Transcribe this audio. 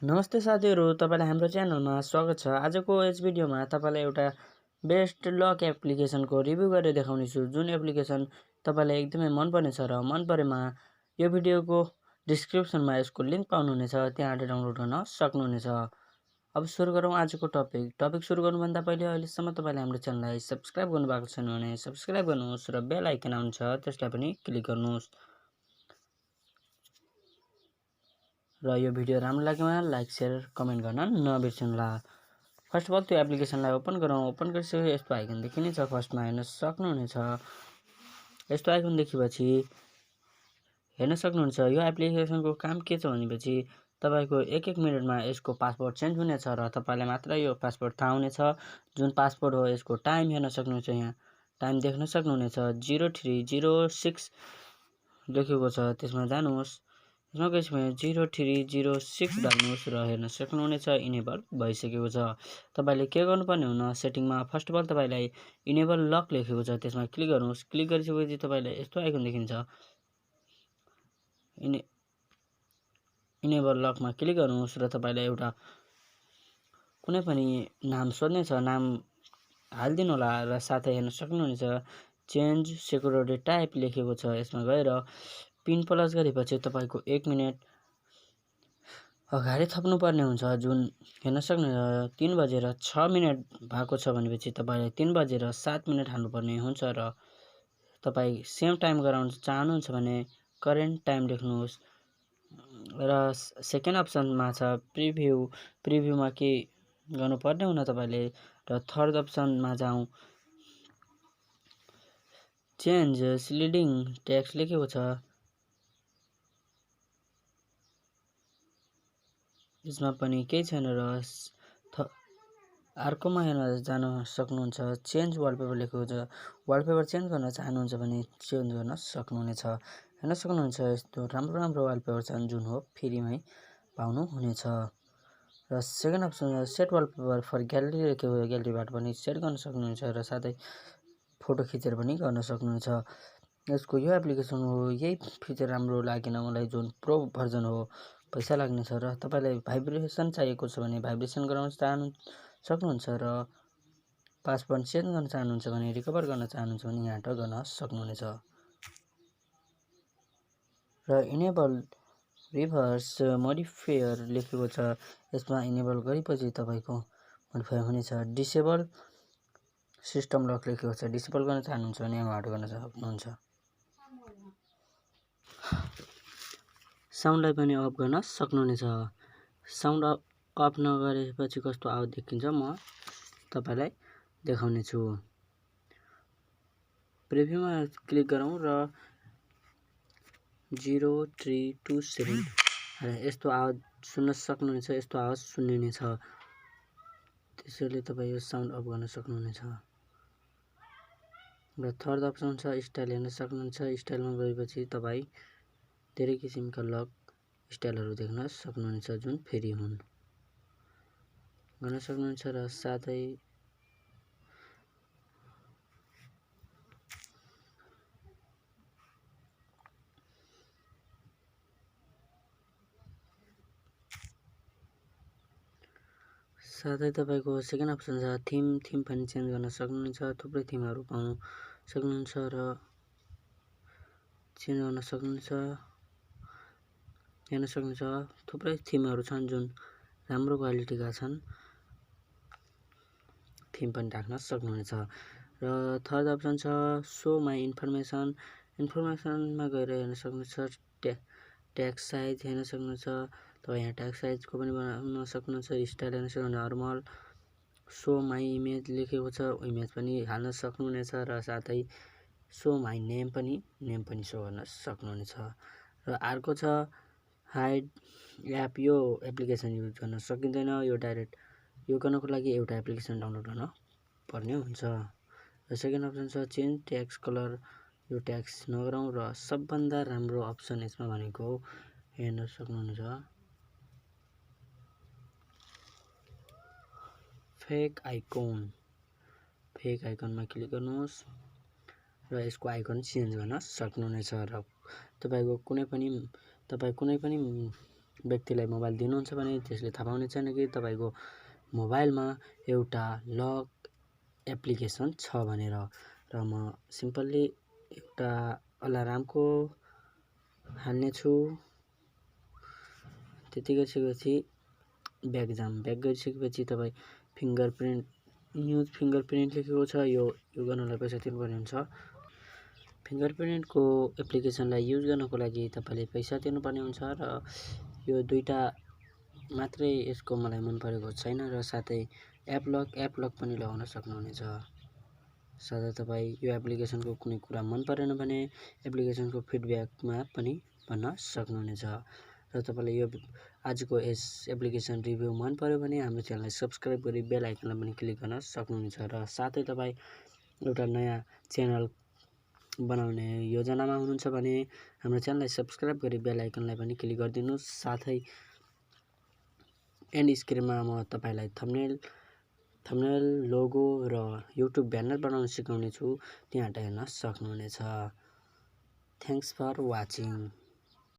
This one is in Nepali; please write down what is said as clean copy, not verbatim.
नमस्ते साथीहरु, तपाईलाई हाम्रो च्यानलमा स्वागत छ। आजको यस भिडियोमा तपाईलाई एउटा बेस्ट लक एप्लिकेसनको रिभ्यू गरेर देखाउने छु, जुन एप्लिकेसन तपाईलाई एकदमै मन पर्नेछ र मन परेमा यो भिडियोको डिस्क्रिप्सनमा यसको लिंक पाउनुहुनेछ, त्यहाँबाट डाउनलोड गर्न सक्नुहुनेछ। अब सुरु गरौँ आजको टपिक सुरु गर्नुभन्दा पहिले अहिलेसम्म तपाईले हाम्रो च्यानललाई सब्स्क्राइब गर्नुभएको छैन भने सब्स्क्राइब गर्नुहोस् र बेल आइकन आउँछ त्यसलाई पनि क्लिक गर्नुहोस्। र यो भिडियो राम्रो लागेमा लाइक शेयर कमेन्ट गर्न नबिर्सनुहोला। फर्स्ट अफ अल त्यो एप्लिकेसनलाई ओपन गरौँ। ओपन गरिसकेपछि यस्तो आइकन देखिनेछ, फर्स्टमा हेर्न सक्नुहुनेछ। यस्तो आइकन देखेपछि हेर्न सक्नुहुन्छ यो एप्लिकेसनको काम के छ भनेपछि तपाईको एक मिनेटमा यसको पासवर्ड चेन्ज हुनेछ र तपाईलाई मात्र यो पासवर्ड थाहा हुनेछ। जुन पासवर्ड हो यसको टाइम हेर्न सक्नुहुन्छ, यहाँ टाइम देख्न सक्नुहुनेछ 0306 लेखेको छ, त्यसमा जानुहोस्। यसमा गएपछि 0306 डाल्नुहोस् र हेर्न सक्नुहुनेछ इनेबल भइसकेको छ। तपाईले के गर्नुपर्ने हुन सेटिङमा फर्स्ट अफ अल तपाईलाई इनेबल लक लेखेको छ, त्यसमा क्लिक गर्नुहोस्। क्लिक गरिसकेपछि तपाईलाई यस्तो आइकन देखिन्छ, इनेबल लकमा क्लिक गर्नुहोस् र तपाईलाई एउटा कुनै पनि नाम सोध्नेछ, नाम हाल्दिनु होला र साथै हेर्न सक्नुहुनेछ चेन्ज सेक्युरिटी टाइप लेखेको छ। यसमा गएर पिन प्लस गरेपछि तपाईको 1 मिनेट अगाडि थप्नु पर्ने हुन्छ, जुन हेर्न सक्नुहुन्छ 3:06 भएको छ भनेपछि तपाईले 3:07 हाल्नुपर्ने हुन्छ र तपाई सेम टाइम गराउन चाहनुहुन्छ भने करेन्ट टाइम लेख्नुहोस्। र सेकेन्ड अप्सनमा छ प्रिभ्यूमा के गर्नुपर्ने हुन तपाईले र थर्ड अप्सनमा जाउँ। चेन्ज स्लिडिङ टेक्स्ट लेखेको छ, यसमा पनि केही छैन र अर्कोमा हेर्न जान सक्नुहुन्छ। चेन्ज वालपेपर लेखेको छ, वालपेपर चेन्ज गर्न चाहनुहुन्छ भने चेन्ज गर्न सक्नुहुनेछ। हेर्न सक्नुहुन्छ यस्तो राम्रो वालपेपर छन् जुन हो फ्रीमै पाउनु हुनेछ। र second option set wallpaper for gallery लेखेको छ, ग्यालेरीबाट पनि सेट गर्न सक्नुहुन्छ र साथै फोटो खिचेर पनि गर्न सक्नुहुन्छ। यसको यो एप्लिकेसन हो, यही फिचर राम्रो लागेन मलाई, जुन प्रो भर्जन हो पैसा लाग्नेछ र तपाईलाई भाइब्रेसन चाहिएको छ भने भाइब्रेसन गराउन सक्नुहुन्छ र पासवर्ड चेन्ज गर्न चाहनुहुन्छ भने रिकभर गर्न चाहनुहुन्छ भने यहाँबाट गर्न सक्नुहुनेछ। र इनेबल रिभर्स मोडिफायर लेखेको छ, यसमा इनेबल गरेपछि तपाईको मोडिफाई हुनेछ। डिसेबल सिस्टम लक लेखेको छ, डिसेबल गर्न चाहनुहुन्छ भने यहाँबाट गर्न सक्नुहुन्छ। साउन्डलाई पनि अफ गर्न सक्नुहुनेछ। साउन्ड अफ नगरेपछि कस्तो आवाज देखिन्छ म तपाईलाई देखाउने छु। प्रिभ्यूमा क्लिक गरौँ र 0327 यस्तो आवाज सुन्न सक्नुहुनेछ, यस्तो आवाज सुनिनेछ। त्यसैले तपाई यो साउन्ड अफ गर्न सक्नुहुनेछ। र थर्ड अप्सन छ स्टाइल, हेर्न सक्नुहुन्छ। स्टाइलमा गएपछि तपाई धेरै किसिमका लक स्टाइलहरू देख्न सक्नुहुनेछ जुन फेरि हुन् गर्न सक्नुहुन्छ। र साथै तपाईको सेकेन्ड अप्सन छ थीम पनि चेन्ज गर्न सक्नुहुन्छ। थुप्रै थीमहरू पाउन सक्नुहुन्छ र चेन्ज गर्न सक्नुहुन्छ। हेर्न सक्नुहुन्छ थुप्रै थीमहरू छन् जुन राम्रो क्वालिटीका छन्, थीम पनि राख्न सक्नुहुनेछ। र थर्ड अप्सन छ सो माई इन्फर्मेसनमा गएर हेर्न सक्नुहुन्छ। ट्याग साइज हेर्न सक्नुहुन्छ, तपाईँ यहाँ ट्याग साइजको पनि बनाउन सक्नुहुन्छ। स्टाइल हेर्न सक्नुहुन्छ, नर्मल। सो माई इमेज लेखेको छ, इमेज पनि हाल्न सक्नुहुनेछ र साथै सो माई नेम पनि सो गर्न सक्नुहुनेछ। र अर्को छ हाइड एप, यो एप्लिकेसन युज गर्न सकिँदैन, यो डाइरेक्ट यो गर्नको लागि एउटा एप्लिकेसन डाउनलोड गर्न पर्ने हुन्छ। र सेकेन्ड अप्सन छ चेन्ज टेक्स्ट कलर, यो टेक्स्ट नगरौँ। र सबभन्दा राम्रो अप्सन यसमा भनेको हेर्न सक्नुहुन्छ फेक आइकनमा क्लिक गर्नुहोस् र यसको आइकन चेन्ज गर्न सक्नुहुनेछ। र तपाईँ कुनै पनि व्यक्तिलाई मोबाइल दिनुहुन्छ भने त्यसले थाहा पाउने छैन कि तपाईँको मोबाइलमा एउटा लक एप्लिकेसन छ भनेर। र म सिम्पल्ली एउटा अलार्मको हाल्नेछु। त्यति गरिसकेपछि ब्याक गरिसकेपछि तपाईँ युज फिङ्गरप्रिन्ट लेखेको छ, यो गर्नलाई पैसा तिर्नुपर्ने हुन्छ। फिङ्गरप्रिन्टको एप्लिकेसनलाई युज गर्नको लागि तपाईँले पैसा तिर्नुपर्ने हुन्छ र यो दुईटा मात्रै यसको मलाई मन परेको छैन। र साथै एप लक पनि लगाउन सक्नुहुनेछ। साथै तपाईँ यो एप्लिकेसनको कुनै कुरा मन परेन भने एप्लिकेसनको फिडब्याकमा पनि भन्न सक्नुहुनेछ। र तपाईँलाई यो आजको यस एप्लिकेसन रिभ्यू मन पर्यो भने हाम्रो च्यानललाई सब्सक्राइब गरी बेल आइकनलाई पनि क्लिक गर्न सक्नुहुनेछ। र साथै तपाईँ एउटा नयाँ च्यानल बनाउने योजनामा हुनुहुन्छ भने हाम्रो च्यानललाई सब्सक्राइब गरी बेल आइकनलाई पनि क्लिक गरिदिनुहोस्। साथै एन्ड स्क्रिनमा म तपाईँलाई थम्बनेल लोगो र युट्युब ब्यानर बनाउन सिकाउने छु, त्यहाँ हेर्न सक्नुहुनेछ। Thanks for watching.